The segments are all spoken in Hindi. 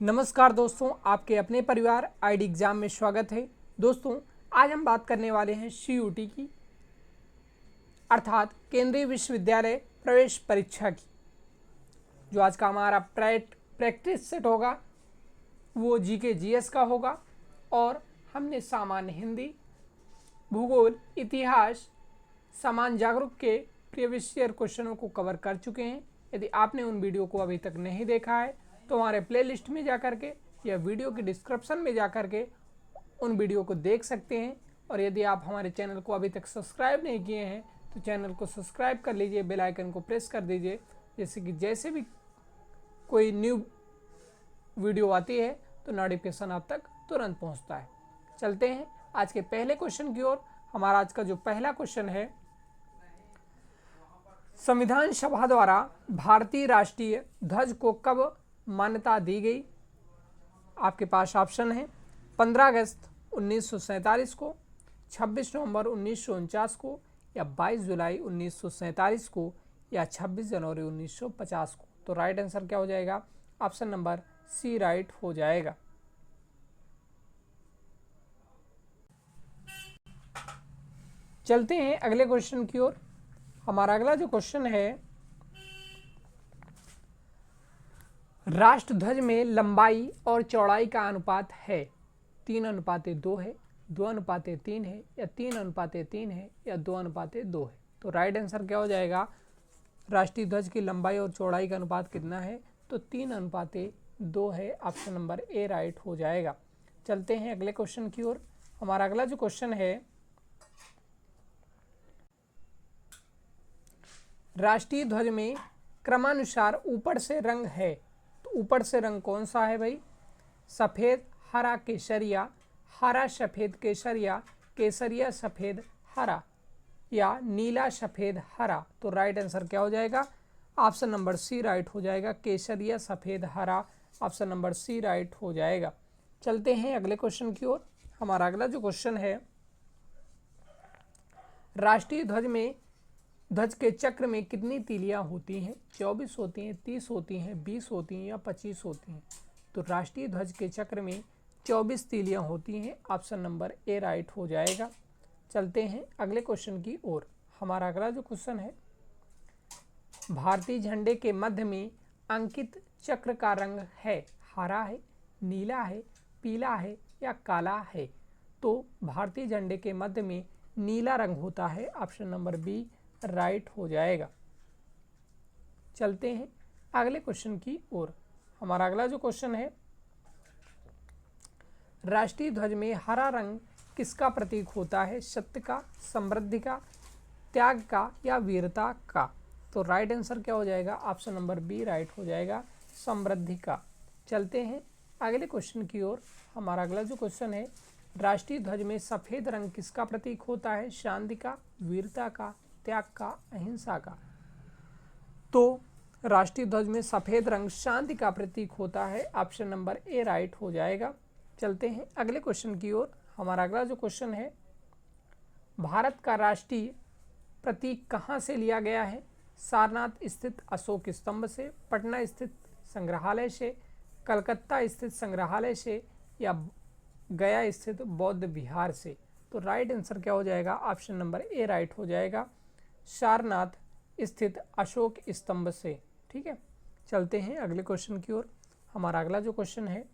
नमस्कार दोस्तों, आपके अपने परिवार आईडी एग्जाम में स्वागत है। दोस्तों, आज हम बात करने वाले हैं सीयूटी की, अर्थात केंद्रीय विश्वविद्यालय प्रवेश परीक्षा की। जो आज का हमारा प्रैक्टिस सेट होगा वो जीके जीएस का होगा और हमने सामान्य हिंदी, भूगोल, इतिहास, सामान्य जागरूक के प्रीवियस ईयर क्वेश्चनों को कवर कर चुके हैं। यदि आपने उन वीडियो को अभी तक नहीं देखा है तो हमारे प्लेलिस्ट में जाकर के या वीडियो के डिस्क्रिप्शन में जाकर के उन वीडियो को देख सकते हैं। और यदि आप हमारे चैनल को अभी तक सब्सक्राइब नहीं किए हैं तो चैनल को सब्सक्राइब कर लीजिए, बेल आइकन को प्रेस कर दीजिए, जैसे भी कोई न्यू वीडियो आती है तो नोटिफिकेशन आप तक तुरंत पहुंचता है। चलते हैं आज के पहले क्वेश्चन की ओर। हमारा आज का जो पहला क्वेश्चन है, संविधान सभा द्वारा भारतीय राष्ट्रीय ध्वज को कब मान्यता दी गई? आपके पास ऑप्शन है 15 अगस्त 1947 को, 26 नवंबर 1949 को, या 22 जुलाई 1947 को, या 26 जनवरी 1950 को। तो राइट आंसर क्या हो जाएगा? ऑप्शन नंबर सी राइट हो जाएगा। चलते हैं अगले क्वेश्चन की ओर। हमारा अगला जो क्वेश्चन है, राष्ट्रध्वज में लंबाई और चौड़ाई का अनुपात है 3:2 है, 2:3 है, या 3:3 है, या 2:2 है। तो राइट आंसर क्या हो जाएगा? राष्ट्रीय ध्वज की लंबाई और चौड़ाई का अनुपात कितना है? तो 3:2 है। ऑप्शन नंबर ए राइट हो जाएगा। चलते हैं अगले क्वेश्चन की ओर। हमारा अगला जो क्वेश्चन है, राष्ट्रीय ध्वज में क्रमानुसार ऊपर से रंग है, तो ऊपर से रंग कौन सा है भाई? सफेद, हरा, केसरिया, हरा सफेद केसरिया, केसरिया सफेद हरा, या नीला सफेद हरा। तो राइट आंसर क्या हो जाएगा? ऑप्शन नंबर सी राइट हो जाएगा, केसरिया सफेद हरा। ऑप्शन नंबर सी राइट हो जाएगा। चलते हैं अगले क्वेश्चन की ओर। हमारा अगला जो क्वेश्चन है, राष्ट्रीय ध्वज में ध्वज के चक्र में कितनी तीलियां होती हैं? 24 होती हैं, 30 होती हैं, 20 होती हैं, या 25 होती हैं? तो राष्ट्रीय ध्वज के चक्र में 24 तीलियां होती हैं। ऑप्शन नंबर ए राइट हो जाएगा। चलते हैं अगले क्वेश्चन की ओर। हमारा अगला जो क्वेश्चन है, भारतीय झंडे के मध्य में अंकित चक्र का रंग है, हरा है, नीला है, पीला है, या काला है? तो भारतीय झंडे के मध्य में नीला रंग होता है। ऑप्शन नंबर बी राइट हो जाएगा। चलते हैं अगले क्वेश्चन की ओर। हमारा अगला जो क्वेश्चन है, राष्ट्रीय ध्वज में हरा रंग किसका प्रतीक होता है? सत्य का, समृद्धि का, त्याग का, या वीरता का? तो राइट आंसर क्या हो जाएगा? ऑप्शन नंबर बी राइट हो जाएगा, समृद्धि का। चलते हैं अगले क्वेश्चन की ओर। हमारा अगला जो क्वेश्चन है, राष्ट्रीय ध्वज में सफेद रंग किसका प्रतीक होता है? शांति का, वीरता का, त्याग का, अहिंसा का? तो राष्ट्रीय ध्वज में सफेद रंग शांति का प्रतीक होता है। ऑप्शन नंबर ए राइट हो जाएगा। चलते हैं अगले क्वेश्चन की ओर। हमारा अगला जो क्वेश्चन है, भारत का राष्ट्रीय प्रतीक कहाँ से लिया गया है? सारनाथ स्थित अशोक स्तंभ से, पटना स्थित संग्रहालय से, कलकत्ता स्थित संग्रहालय से, या गया स्थित बौद्ध विहार से? तो राइट आंसर क्या हो जाएगा? ऑप्शन नंबर ए राइट हो जाएगा, सारनाथ स्थित अशोक स्तंभ से। ठीक है, चलते हैं अगले क्वेश्चन की ओर। हमारा अगला जो क्वेश्चन है,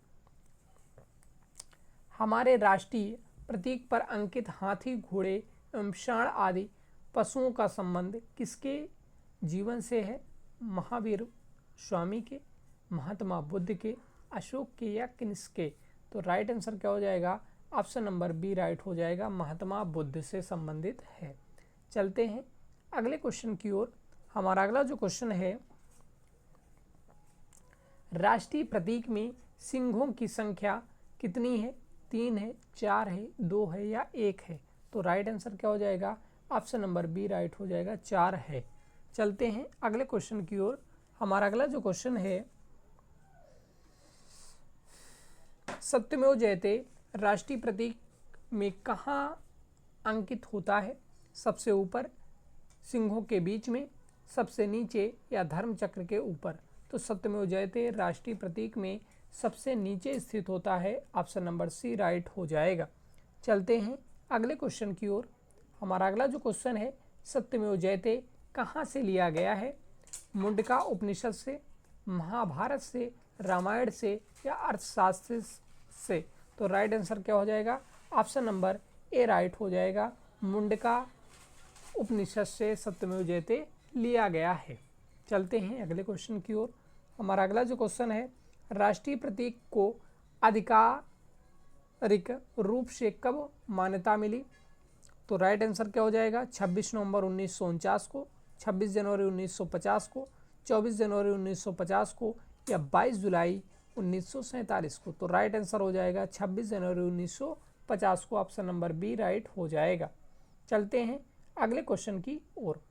हमारे राष्ट्रीय प्रतीक पर अंकित हाथी, घोड़े एवं षांड आदि पशुओं का संबंध किसके जीवन से है? महावीर स्वामी के, महात्मा बुद्ध के, अशोक के, या किसके? तो राइट आंसर क्या हो जाएगा? ऑप्शन नंबर बी राइट हो जाएगा, महात्मा बुद्ध से संबंधित है। चलते हैं अगले क्वेश्चन की ओर। हमारा अगला जो क्वेश्चन है, राष्ट्रीय प्रतीक में सिंहों की संख्या कितनी है? 3 है, 4 है, 2 है, या 1 है? तो राइट आंसर क्या हो जाएगा? ऑप्शन नंबर बी राइट हो जाएगा, 4 है। चलते हैं अगले क्वेश्चन की ओर। हमारा अगला जो क्वेश्चन है, सत्यमेव जयते राष्ट्रीय प्रतीक में कहाँ अंकित होता है? सबसे ऊपर, सिंहों के बीच में, सबसे नीचे, या धर्म चक्र के ऊपर? तो सत्यमेव जयते राष्ट्रीय प्रतीक में सबसे नीचे स्थित होता है। ऑप्शन नंबर सी राइट हो जाएगा। चलते हैं अगले क्वेश्चन की ओर। हमारा अगला जो क्वेश्चन है, सत्यमेव जयते कहाँ से लिया गया है? मुंडका उपनिषद से, महाभारत से, रामायण से या अर्थशास्त्र से? तो राइट आंसर क्या हो जाएगा? ऑप्शन नंबर ए राइट हो जाएगा। मुंडका उपनिषद से सत्यमेव जयते लिया गया है। चलते हैं अगले क्वेश्चन की ओर। हमारा अगला जो क्वेश्चन है, राष्ट्रीय प्रतीक को आधिकारिक रूप से कब मान्यता मिली? तो राइट आंसर क्या हो जाएगा? 26 नवंबर 1949 को, 26 जनवरी 1950 को, 24 जनवरी 1950 को या 22 जुलाई 1947 को? तो राइट आंसर हो जाएगा 26 जनवरी 1950 को। ऑप्शन नंबर बी राइट हो जाएगा। चलते हैं अगले क्वेश्चन की ओर।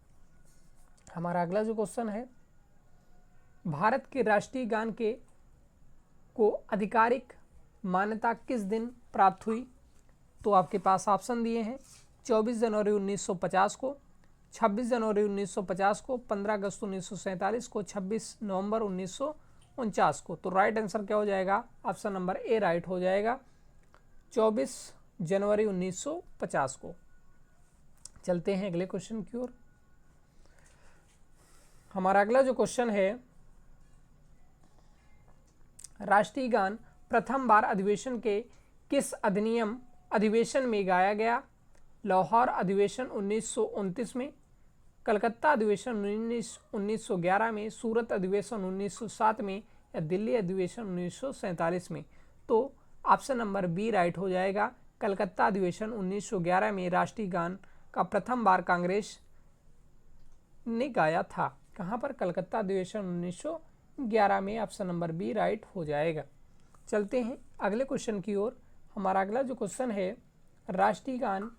हमारा अगला जो क्वेश्चन है, भारत के राष्ट्रीय गान को आधिकारिक मान्यता किस दिन प्राप्त हुई? तो आपके पास ऑप्शन दिए हैं 24 जनवरी 1950 को, 26 जनवरी 1950 को, 15 अगस्त 1947 को, 26 नवंबर 1949 को। तो राइट आंसर क्या हो जाएगा? ऑप्शन नंबर ए राइट हो जाएगा, 24 जनवरी 1950 को। चलते हैं अगले क्वेश्चन की ओर। हमारा अगला जो क्वेश्चन है, राष्ट्रीय गान प्रथम बार अधिवेशन के किस अधिवेशन में गाया गया? लाहौर अधिवेशन 1929 में, कलकत्ता अधिवेशन 1911 में, सूरत अधिवेशन 1907 में या दिल्ली अधिवेशन 1947 में? तो ऑप्शन नंबर बी राइट हो जाएगा। कलकत्ता अधिवेशन 1911 में राष्ट्रीय गान का प्रथम बार कांग्रेस ने गाया था। कहाँ पर? कलकत्ता अधिवेशन 1911 में। ऑप्शन नंबर बी राइट हो जाएगा। चलते हैं अगले क्वेश्चन की ओर। हमारा अगला जो क्वेश्चन है, राष्ट्रीय गान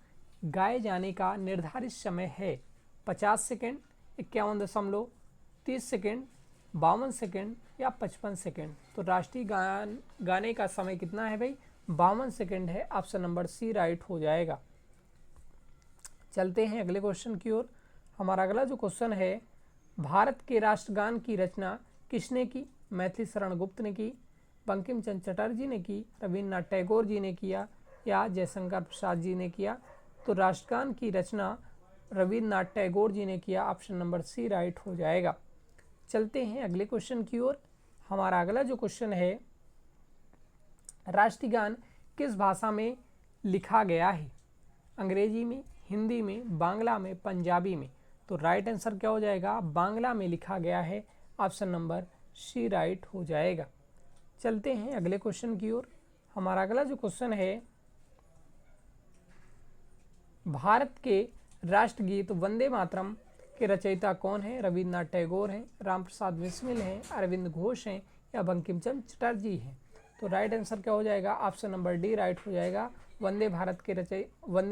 गाए जाने का निर्धारित समय है 50 सेकेंड, 51.30 सेकेंड, 52 सेकेंड या 55 सेकेंड? तो राष्ट्रीय गान गाने का समय कितना है भाई? 52 सेकेंड है। ऑप्शन नंबर सी राइट हो जाएगा। चलते हैं अगले क्वेश्चन की ओर। हमारा अगला जो क्वेश्चन है, भारत के राष्ट्रगान की रचना किसने की? मैथिली शरण गुप्त ने की, बंकिम चंद्र चटर्जी ने की, रविन्द्रनाथ टैगोर जी ने किया या जयशंकर प्रसाद जी ने किया? तो राष्ट्रगान की रचना रविन्द्रनाथ टैगोर जी ने किया। ऑप्शन नंबर सी राइट हो जाएगा। चलते हैं अगले क्वेश्चन की ओर। हमारा अगला जो क्वेश्चन है, राष्ट्रीय गान किस भाषा में लिखा गया है? अंग्रेजी में, हिंदी में, बांग्ला में, पंजाबी में? तो राइट आंसर क्या हो जाएगा? बांग्ला में लिखा गया है। ऑप्शन नंबर सी राइट हो जाएगा। चलते हैं अगले क्वेश्चन की ओर। हमारा अगला जो क्वेश्चन है, भारत के राष्ट्रगीत वंदे मातरम के रचयिता कौन है? रविन्द्रनाथ टैगोर हैं, राम प्रसाद बिस्मिल हैं, अरविंद घोष हैं या बंकिम चंद्र चटर्जी हैं? तो राइट आंसर क्या हो जाएगा? ऑप्शन नंबर डी राइट हो जाएगा। वंदे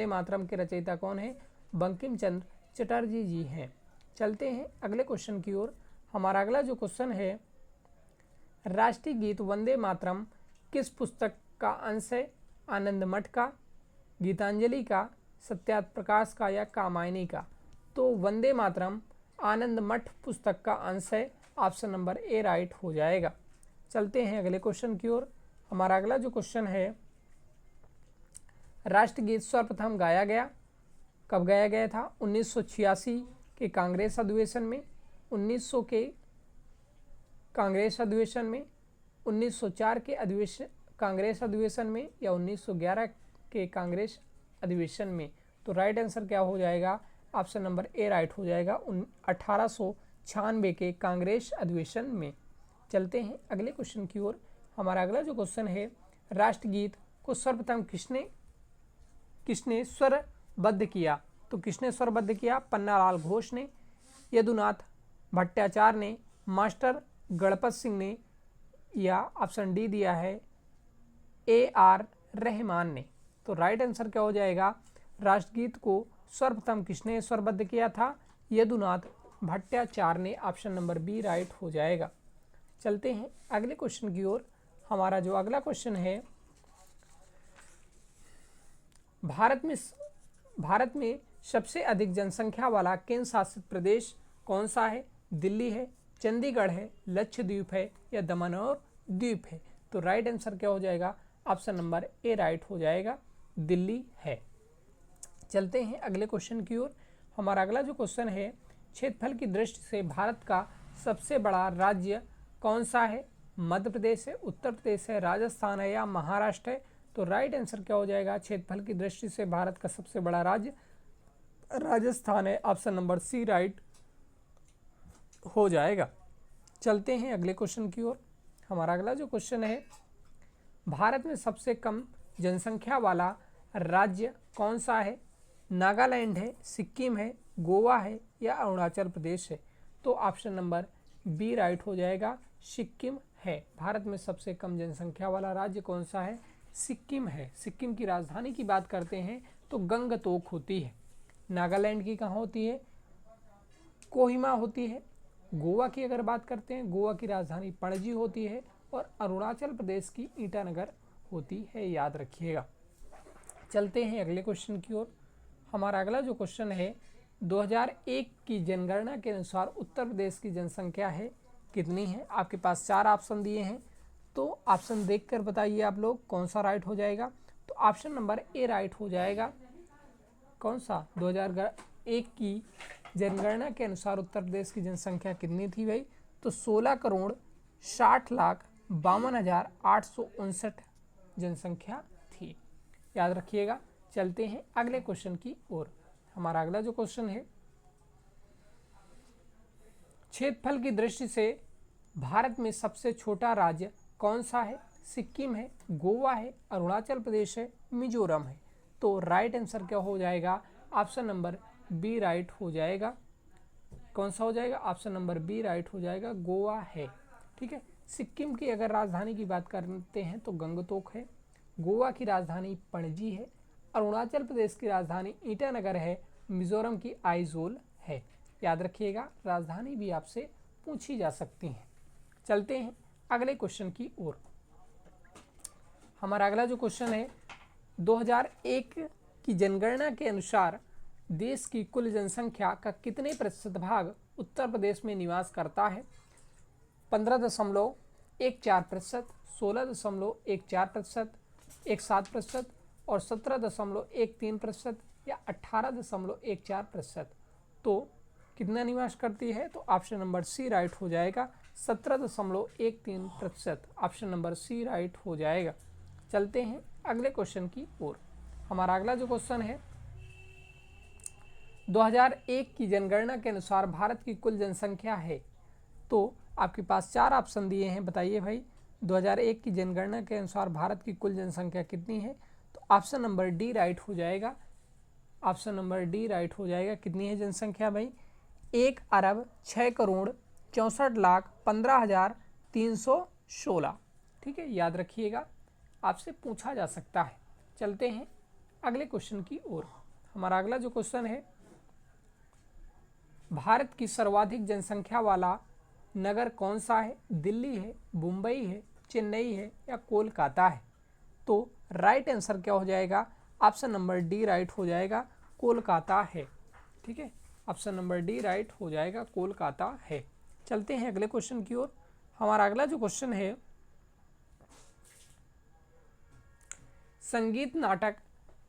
मातरम के रचयिता कौन है? बंकिम चंद्र चटर्जी जी हैं। चलते हैं अगले क्वेश्चन की ओर। हमारा अगला जो क्वेश्चन है, राष्ट्रीय गीत वंदे मातरम किस पुस्तक का अंश है? आनंद मठ का, गीतांजलि का, सत्यार्थ प्रकाश का या कामायनी का? तो वंदे मातरम आनंद मठ पुस्तक का अंश है। ऑप्शन नंबर ए राइट हो जाएगा। चलते हैं अगले क्वेश्चन की ओर। हमारा अगला जो क्वेश्चन है, राष्ट्रगीत सर्वप्रथम गाया गया कब गाया गया था? 1986 के कांग्रेस अधिवेशन में, 1900 के कांग्रेस अधिवेशन में, 1904 के कांग्रेस अधिवेशन में या 1911 के कांग्रेस अधिवेशन में? तो राइट आंसर क्या हो जाएगा? ऑप्शन नंबर ए राइट हो जाएगा, 1896 के कांग्रेस अधिवेशन में। चलते हैं अगले क्वेश्चन की ओर। हमारा अगला जो क्वेश्चन है, राष्ट्रगीत को सर्वप्रथम किसने स्वरबद्ध किया? तो किसने स्वरबद्ध किया? पन्नालाल घोष ने, यदुनाथ भट्टाचार्य ने, मास्टर गणपत सिंह ने या ऑप्शन डी दिया है AR रहमान ने? तो राइट आंसर क्या हो जाएगा? राष्ट्रगीत को सर्वप्रथम किसने स्वरबद्ध किया था? यदुनाथ भट्टाचार्य ने। ऑप्शन नंबर बी राइट हो जाएगा। चलते हैं अगले क्वेश्चन की ओर। हमारा जो अगला क्वेश्चन है, भारत में सबसे अधिक जनसंख्या वाला केंद्र शासित प्रदेश कौन सा है? दिल्ली है, चंडीगढ़ है, लक्षद्वीप है या दमन और द्वीप है? तो राइट आंसर क्या हो जाएगा, ऑप्शन नंबर ए राइट हो जाएगा, दिल्ली है। चलते हैं अगले क्वेश्चन की ओर। हमारा अगला जो क्वेश्चन है, क्षेत्रफल की दृष्टि से भारत का सबसे बड़ा राज्य कौन सा है? मध्य प्रदेश है, उत्तर प्रदेश है, राजस्थान है या महाराष्ट्र है? तो राइट आंसर क्या हो जाएगा, क्षेत्रफल की दृष्टि से भारत का सबसे बड़ा राज्य राजस्थान है, ऑप्शन नंबर सी राइट हो जाएगा। चलते हैं अगले क्वेश्चन की ओर। हमारा अगला जो क्वेश्चन है, भारत में सबसे कम जनसंख्या वाला राज्य कौन सा है? नागालैंड है, सिक्किम है, गोवा है या अरुणाचल प्रदेश है? तो ऑप्शन नंबर बी राइट हो जाएगा, सिक्किम है। भारत में सबसे कम जनसंख्या वाला राज्य कौन सा है? सिक्किम है। सिक्किम की राजधानी की बात करते हैं तो गंगटोक होती है। नागालैंड की कहाँ होती है? कोहिमा होती है। गोवा की अगर बात करते हैं, गोवा की राजधानी पणजी होती है और अरुणाचल प्रदेश की ईटानगर होती है, याद रखिएगा। चलते हैं अगले क्वेश्चन की ओर। हमारा अगला जो क्वेश्चन है, 2001 की जनगणना के अनुसार उत्तर प्रदेश की जनसंख्या है कितनी है? आपके पास 4 ऑप्शन दिए हैं, तो ऑप्शन देखकर बताइए आप लोग कौन सा राइट हो जाएगा। तो ऑप्शन नंबर ए राइट हो जाएगा। कौन सा? 2001 की जनगणना के अनुसार उत्तर प्रदेश की जनसंख्या कितनी थी भाई? तो 16,60,52,859 जनसंख्या थी, याद रखिएगा। चलते हैं अगले क्वेश्चन की ओर। हमारा अगला जो क्वेश्चन है, क्षेत्रफल की दृष्टि से भारत में सबसे छोटा राज्य कौन सा है? सिक्किम है, गोवा है, अरुणाचल प्रदेश है, मिजोरम है? तो राइट आंसर क्या हो जाएगा, ऑप्शन नंबर बी राइट हो जाएगा। कौन सा हो जाएगा? ऑप्शन नंबर बी राइट हो जाएगा, गोवा है। ठीक है। सिक्किम की अगर राजधानी की बात करते हैं तो गंगटोक है, गोवा की राजधानी पणजी है, अरुणाचल प्रदेश की राजधानी ईटानगर है, मिजोरम की आइजोल है। याद रखिएगा, राजधानी भी आपसे पूछी जा सकती है। चलते हैं अगले क्वेश्चन की ओर। हमारा अगला जो क्वेश्चन है, 2001 की जनगणना के अनुसार देश की कुल जनसंख्या का कितने प्रतिशत भाग उत्तर प्रदेश में निवास करता है? 15.14%, 16.14%, 17% और 17.13% या 18.14%? तो कितना निवास करती है? तो ऑप्शन नंबर सी राइट हो जाएगा, 17.13%। ऑप्शन नंबर सी राइट हो जाएगा। चलते हैं अगले क्वेश्चन की ओर। हमारा अगला जो क्वेश्चन है, 2001 की जनगणना के अनुसार भारत की कुल जनसंख्या है। तो आपके पास 4 ऑप्शन दिए हैं, बताइए भाई 2001 की जनगणना के अनुसार भारत की कुल जनसंख्या कितनी है? तो ऑप्शन नंबर डी राइट हो जाएगा। ऑप्शन नंबर डी राइट हो जाएगा। कितनी है जनसंख्या भाई? 1,06,64,15,316। ठीक है, याद रखिएगा, आपसे पूछा जा सकता है। चलते हैं अगले क्वेश्चन की ओर। हमारा अगला जो क्वेश्चन है, भारत की सर्वाधिक जनसंख्या वाला नगर कौन सा है? दिल्ली है, मुंबई है, चेन्नई है या कोलकाता है? तो राइट आंसर क्या हो जाएगा? ऑप्शन नंबर डी राइट हो जाएगा, कोलकाता है। ठीक है, ऑप्शन नंबर डी राइट हो जाएगा, कोलकाता है। चलते हैं अगले क्वेश्चन की ओर। हमारा अगला जो क्वेश्चन है, संगीत नाटक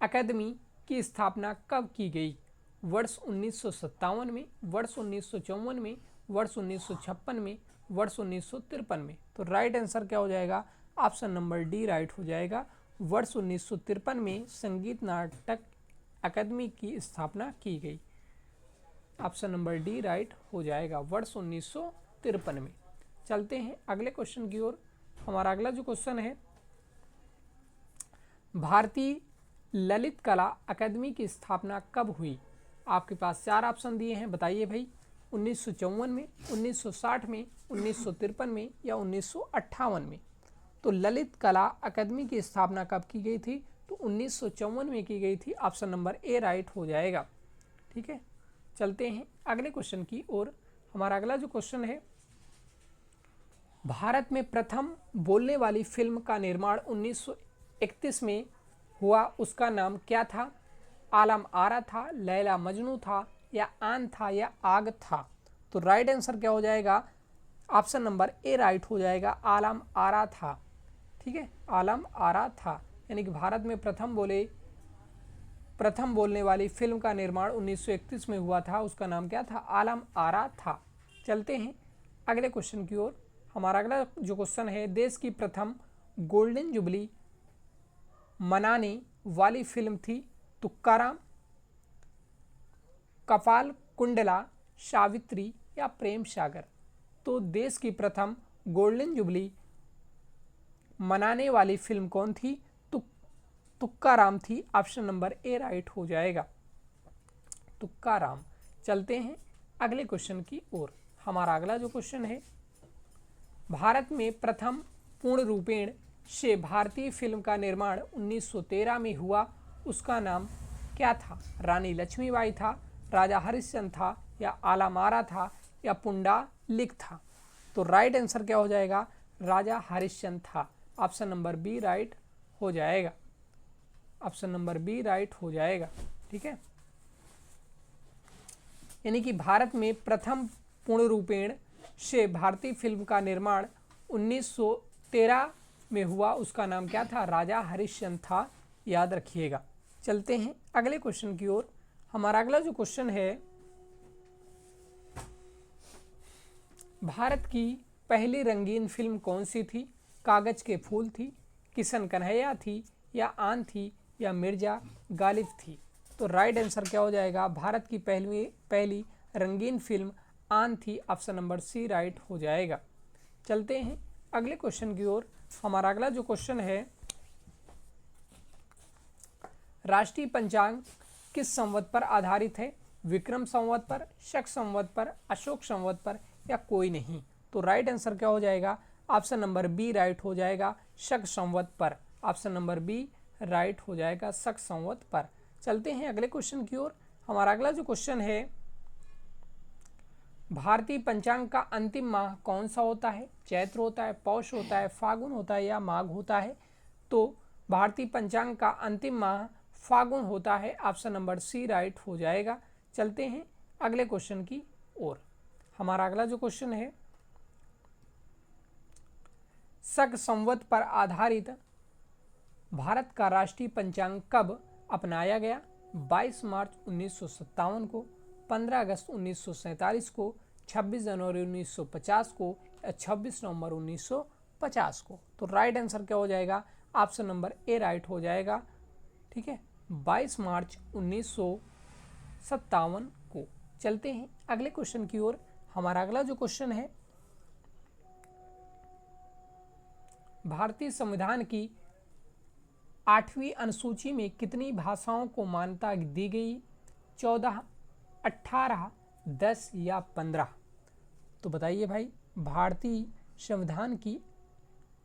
अकादमी की स्थापना कब की गई? वर्ष 1957 में, वर्ष 1954 में, वर्ष 1956 में, वर्ष 1953 में? तो राइट आंसर क्या हो जाएगा? ऑप्शन नंबर डी राइट हो जाएगा, वर्ष 1953 में संगीत नाटक अकादमी की स्थापना की गई। ऑप्शन नंबर डी राइट हो जाएगा, वर्ष 1953 में। चलते हैं अगले क्वेश्चन की ओर। हमारा अगला जो क्वेश्चन है, भारतीय ललित कला अकादमी की स्थापना कब हुई? आपके पास 4 ऑप्शन दिए हैं, बताइए भाई 1954 में, 1960 में, 1953 में या 1958 में? तो ललित कला अकादमी की स्थापना कब की गई थी? तो 1954 में की गई थी। ऑप्शन नंबर ए राइट हो जाएगा। ठीक है, चलते हैं अगले क्वेश्चन की ओर। हमारा अगला जो क्वेश्चन है, भारत में प्रथम बोलने वाली फिल्म का निर्माण 1931 में हुआ, उसका नाम क्या था? आलम आरा था, लैला मजनू था या आन था या आग था? तो राइट आंसर क्या हो जाएगा? ऑप्शन नंबर ए राइट हो जाएगा, आलम आरा था। ठीक है, आलम आरा था, यानी कि भारत में प्रथम बोलने वाली फिल्म का निर्माण 1931 में हुआ था, उसका नाम क्या था, आलम आरा था। चलते हैं अगले क्वेश्चन की ओर। हमारा अगला जो क्वेश्चन है, देश की प्रथम गोल्डन जुबली मनाने वाली फिल्म थी तुक्काराम, कपाल कुंडला, सावित्री या प्रेम सागर। तो देश की प्रथम गोल्डन जुबली मनाने वाली फिल्म कौन थी, तुक्काराम थी। ऑप्शन नंबर ए राइट हो जाएगा, तुक्काराम। चलते हैं अगले क्वेश्चन की ओर। हमारा अगला जो क्वेश्चन है, भारत में प्रथम पूर्ण रूपेण से भारतीय फिल्म का निर्माण 1913 में हुआ, उसका नाम क्या था, रानी लक्ष्मीबाई था, राजा हरिश्चंद्र था, या आलामारा था, या पुंडलिक था। तो राइट आंसर क्या हो जाएगा, राजा हरिश्चंद्र था। ऑप्शन नंबर बी राइट हो जाएगा, ऑप्शन नंबर बी राइट हो जाएगा। ठीक है, यानी कि भारत में प्रथम पूर्ण रूपेण से भारतीय फिल्म का निर्माण 1913 में हुआ, उसका नाम क्या था, राजा हरिश्चंद्र था, याद रखिएगा। चलते हैं अगले क्वेश्चन की ओर। हमारा अगला जो क्वेश्चन है, भारत की पहली रंगीन फिल्म कौन सी थी, कागज के फूल थी, किशन कन्हैया थी, या आन थी, या मिर्जा गालिब थी। तो राइट आंसर क्या हो जाएगा, भारत की पहली रंगीन फिल्म आन थी। ऑप्शन नंबर सी राइट हो जाएगा। चलते हैं अगले क्वेश्चन की ओर। हमारा अगला जो क्वेश्चन है, राष्ट्रीय पंचांग किस संवत पर आधारित है, विक्रम संवत पर, शक संवत पर, अशोक संवत पर, या कोई नहीं। तो राइट आंसर क्या हो जाएगा, ऑप्शन नंबर बी राइट हो जाएगा, शक संवत पर। ऑप्शन नंबर बी राइट हो जाएगा, शक संवत पर। चलते हैं अगले क्वेश्चन की ओर। हमारा अगला जो क्वेश्चन है, भारतीय पंचांग का अंतिम माह कौन सा होता है, चैत्र होता है, पौष होता है, फागुन होता है, या माघ होता है। तो भारतीय पंचांग का अंतिम माह फागुन होता है। ऑप्शन नंबर सी राइट हो जाएगा। चलते हैं अगले क्वेश्चन की ओर। हमारा अगला जो क्वेश्चन है, शक संवत पर आधारित भारत का राष्ट्रीय पंचांग कब अपनाया गया, 22 मार्च 1957 को, 15 अगस्त 1947 को, 26 जनवरी 1950 को, या 26 नवंबर 1950 को। तो राइट आंसर क्या हो जाएगा, ऑप्शन नंबर ए राइट हो जाएगा। ठीक है, 22 मार्च 1957 को। चलते हैं अगले क्वेश्चन की ओर। हमारा अगला जो क्वेश्चन है, भारतीय संविधान की 8वीं अनुसूची में कितनी भाषाओं को मान्यता दी गई, 14, 18, 10 या 15। तो बताइए भाई, भारतीय संविधान की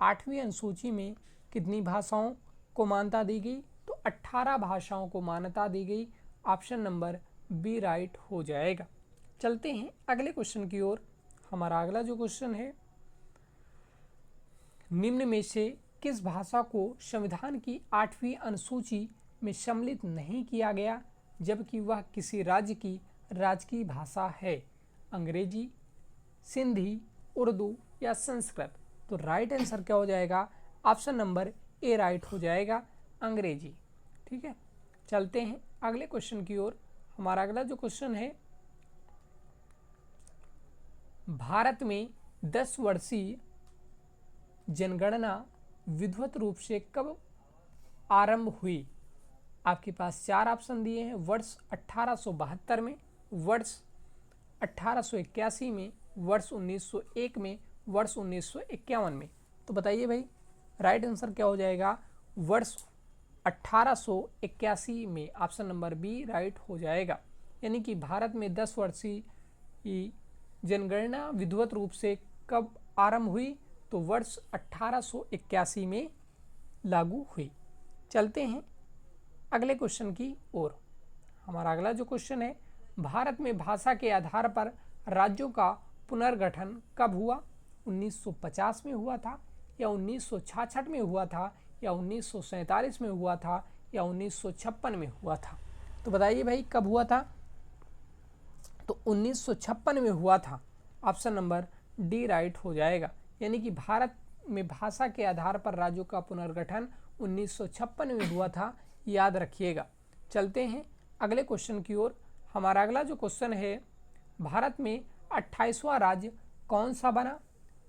8वीं अनुसूची में कितनी भाषाओं को मान्यता दी गई, तो 18 भाषाओं को मान्यता दी गई। ऑप्शन नंबर बी राइट हो जाएगा। चलते हैं अगले क्वेश्चन की ओर। हमारा अगला जो क्वेश्चन है, निम्न में से किस भाषा को संविधान की 8वीं अनुसूची में सम्मिलित नहीं किया गया, जबकि वह किसी राज्य की राजकीय भाषा है, अंग्रेजी, सिंधी, उर्दू या संस्कृत। तो राइट आंसर क्या हो जाएगा, ऑप्शन नंबर ए राइट हो जाएगा, अंग्रेजी। ठीक है, चलते हैं अगले क्वेश्चन की ओर। हमारा अगला जो क्वेश्चन है, भारत में 10 वर्षीय जनगणना विधिवत रूप से कब आरंभ हुई। आपके पास 4 ऑप्शन दिए हैं, वर्ष 1872 में, वर्ष 1881 में, वर्ष 1901 में, वर्ष 1951 में। तो बताइए भाई, राइट आंसर क्या हो जाएगा, वर्ष 1881 में। ऑप्शन नंबर बी राइट हो जाएगा। यानी कि भारत में 10 वर्षीय जनगणना विधिवत रूप से कब आरंभ हुई, तो वर्ष 1881 में लागू हुई। चलते हैं अगले क्वेश्चन की ओर। हमारा अगला जो क्वेश्चन है, भारत में भाषा के आधार पर राज्यों का पुनर्गठन कब हुआ, 1950 में हुआ था, या 1966 में हुआ था, या 1947 में हुआ था, या 1956 में हुआ था। तो बताइए भाई कब हुआ था, तो 1956 में हुआ था। ऑप्शन नंबर डी राइट हो जाएगा। यानी कि भारत में भाषा के आधार पर राज्यों का पुनर्गठन 1956 में हुआ था, याद रखिएगा। चलते हैं अगले क्वेश्चन की ओर। हमारा अगला जो क्वेश्चन है, भारत में 28वां राज्य कौन सा बना?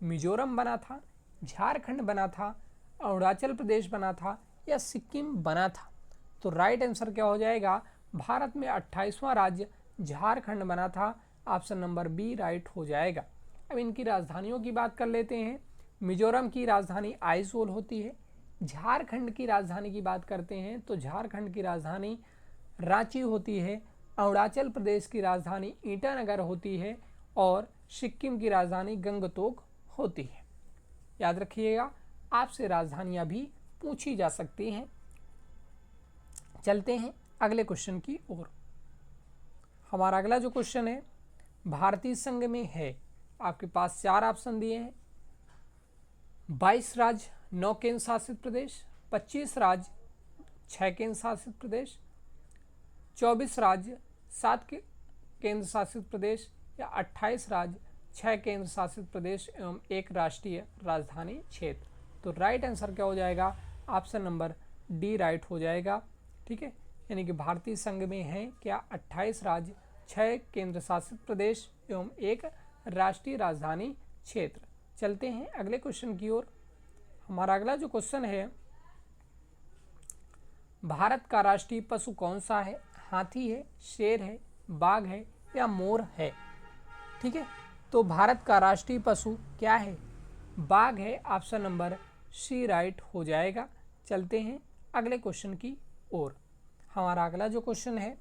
मिजोरम बना था, झारखंड बना था, अरुणाचल प्रदेश बना था या सिक्किम बना था? तो राइट आंसर क्या हो जाएगा? भारत में 28वां राज्य झारखंड बना था। ऑप्शन नंबर बी राइट हो जाएगा। अब इनकी राजधानियों की बात कर लेते हैं। मिजोरम की राजधानी आइजोल होती है। झारखंड की राजधानी की बात करते हैं तो झारखंड की राजधानी रांची होती है। अरुणाचल प्रदेश की राजधानी ईटानगर होती है और सिक्किम की राजधानी गंगटोक होती है। याद रखिएगा, आपसे राजधानियां भी पूछी जा सकती हैं। चलते हैं अगले क्वेश्चन की ओर। हमारा अगला जो क्वेश्चन है, भारतीय संघ में है, आपके पास 4 ऑप्शन दिए हैं। 22 राज्य 9 केंद्र शासित प्रदेश, 25 राज्य 6 केंद्र शासित प्रदेश, 24 राज्य 7 केंद्र शासित प्रदेश या 28 राज्य 6 केंद्र शासित प्रदेश एवं 1 राष्ट्रीय राजधानी क्षेत्र। तो राइट आंसर क्या हो जाएगा? ऑप्शन नंबर डी राइट हो जाएगा। ठीक है, यानी कि भारतीय संघ में है क्या? 28 राज्य, 6 केंद्र शासित प्रदेश एवं 1 राष्ट्रीय राजधानी क्षेत्र। चलते हैं अगले क्वेश्चन की ओर। हमारा अगला जो क्वेश्चन है, भारत का राष्ट्रीय पशु कौन सा है? हाथी है, शेर है, बाघ है या मोर है? ठीक है, तो भारत का राष्ट्रीय पशु क्या है? बाघ है। ऑप्शन नंबर सी राइट हो जाएगा। चलते हैं अगले क्वेश्चन की ओर। हमारा अगला जो क्वेश्चन है,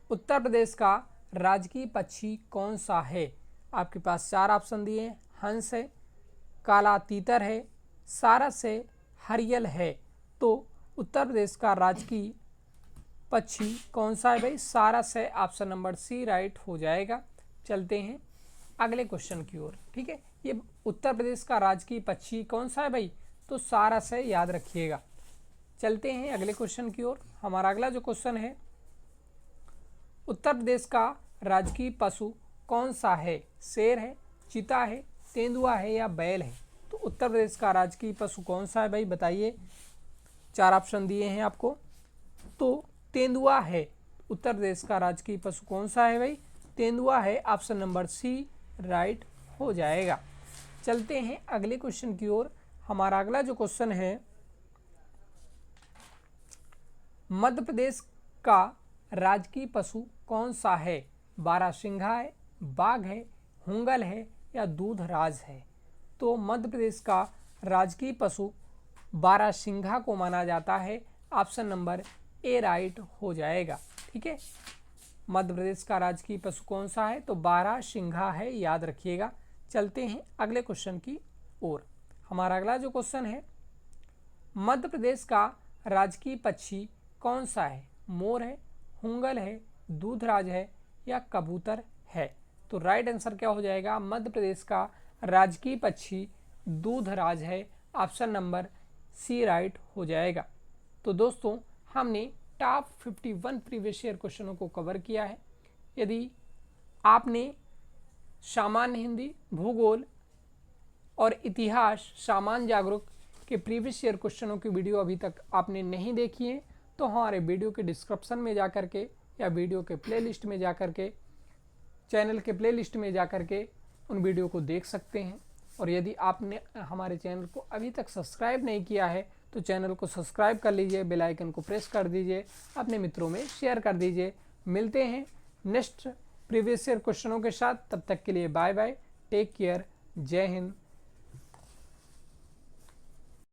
उत्तर प्रदेश का राजकीय पक्षी कौन सा है? आपके पास 4 ऑप्शन दिए हैं। हंस है, काला तीतर है, सारस है, हरियल है। तो उत्तर प्रदेश का राजकीय पक्षी कौन सा है भाई? सारस है। ऑप्शन नंबर सी राइट हो जाएगा। चलते हैं अगले क्वेश्चन की ओर। ठीक है, ये उत्तर प्रदेश का राजकीय पक्षी कौन सा है भाई? तो सारस है, याद रखिएगा। चलते हैं अगले क्वेश्चन की ओर। हमारा अगला जो क्वेश्चन है, उत्तर प्रदेश का राजकीय पशु कौन सा है? शेर है, चीता है, तेंदुआ है या बैल है? तो उत्तर प्रदेश का राजकीय पशु कौन सा है भाई? बताइए। 4 ऑप्शन दिए हैं आपको। तो तेंदुआ है। उत्तर प्रदेश का राजकीय पशु कौन सा है भाई? तेंदुआ है। ऑप्शन नंबर सी राइट हो जाएगा। चलते हैं अगले क्वेश्चन की ओर। हमारा अगला जो क्वेश्चन है, मध्य प्रदेश का राजकीय पशु कौन सा है? बारहसिंघा है, बाघ है, हुंगल है या दूधराज है? तो मध्य प्रदेश का राजकीय पशु बारहसिंघा को माना जाता है। ऑप्शन नंबर ए राइट हो जाएगा। ठीक है, मध्य प्रदेश का राजकीय पशु कौन सा है? तो बारहसिंघा है, याद रखिएगा। चलते हैं अगले क्वेश्चन की ओर। हमारा अगला जो क्वेश्चन है, मध्य प्रदेश का राजकीय पक्षी कौन सा है? मोर है, हुंगल है, दूधराज है या कबूतर है? तो राइट आंसर क्या हो जाएगा? मध्य प्रदेश का राजकीय पक्षी दूधराज है। ऑप्शन नंबर सी राइट हो जाएगा। तो दोस्तों, हमने टॉप 51 प्रीवियस ईयर क्वेश्चनों को कवर किया है। यदि आपने सामान्य हिंदी, भूगोल और इतिहास, सामान्य जागरूक के प्रीवियस ईयर क्वेश्चनों की वीडियो अभी तक आपने नहीं देखी है तो हमारे वीडियो के डिस्क्रिप्शन में जा कर के या वीडियो के प्लेलिस्ट में जा कर के, चैनल के प्लेलिस्ट में जा कर के उन वीडियो को देख सकते हैं। और यदि आपने हमारे चैनल को अभी तक सब्सक्राइब नहीं किया है तो चैनल को सब्सक्राइब कर लीजिए, बेल आइकन को प्रेस कर दीजिए, अपने मित्रों में शेयर कर दीजिए। मिलते हैं नेक्स्ट प्रीवियस ईयर क्वेश्चनों के साथ। तब तक के लिए बाय बाय, टेक केयर, जय हिंद,